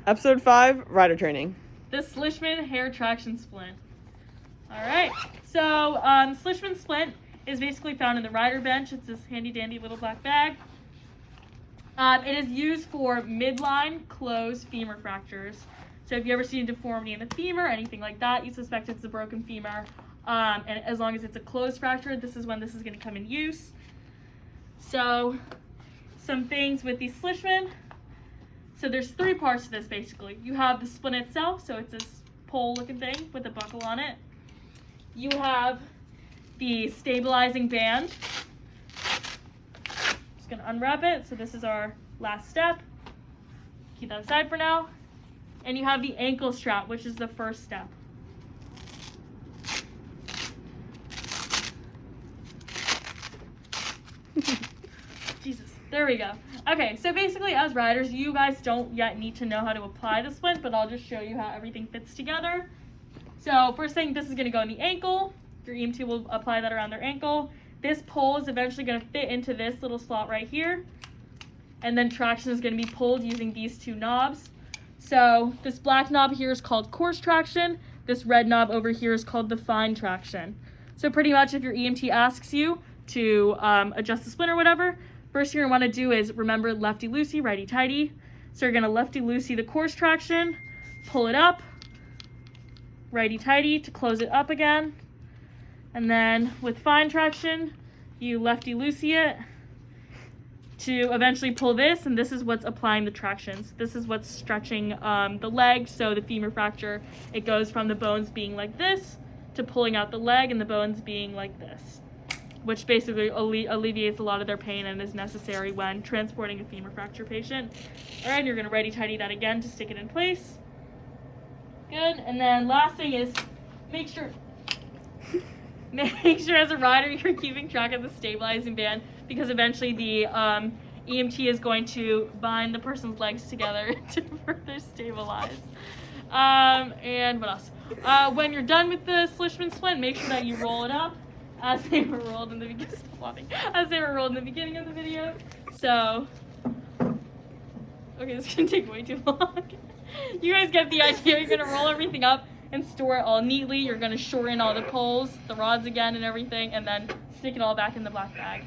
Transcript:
Episode 5, rider training. The Slishman hair traction splint. Alright, so Slishman splint is basically found in the rider bench. It's this handy dandy little black bag. It is used for midline closed femur fractures. So if you ever see a deformity in the femur, anything like that, you suspect it's a broken femur. And as long as it's a closed fracture, this is when this is going to come in use. So some things with the Slishman. So there's 3 parts to this basically. You have the splint itself, so it's this pole looking thing with a buckle on it. You have the stabilizing band. Just gonna unwrap it. So this is our last step. Keep that aside for now. And you have the ankle strap, which is the first step. Jesus, there we go. Okay, so basically as riders, you guys don't yet need to know how to apply the splint, but I'll just show you how everything fits together. So first thing, this is gonna go in the ankle. Your EMT will apply that around their ankle. This pole is eventually gonna fit into this little slot right here. And then traction is gonna be pulled using these 2 knobs. So this black knob here is called coarse traction. This red knob over here is called the fine traction. So pretty much if your EMT asks you to adjust the splint or whatever, first thing you're gonna wanna do is remember lefty-loosey, righty-tighty. So you're gonna lefty-loosey the coarse traction, pull it up, righty-tighty to close it up again. And then with fine traction, you lefty-loosey it to eventually pull this, and this is what's applying the tractions. This is what's stretching the leg, so the femur fracture, it goes from the bones being like this to pulling out the leg and the bones being like this, which basically alleviates a lot of their pain and is necessary when transporting a femur fracture patient. All right, you're gonna righty-tighty that again to stick it in place. Good, and then last thing is make sure as a rider you're keeping track of the stabilizing band, because eventually the EMT is going to bind the person's legs together to further stabilize. And what else? When you're done with the Slishman splint, make sure that you roll it up as they were rolled in the beginning of the video. So, okay, this is gonna take way too long. You guys get the idea. You're gonna roll everything up and store it all neatly. You're gonna shorten all the poles, the rods again and everything, and then stick it all back in the black bag.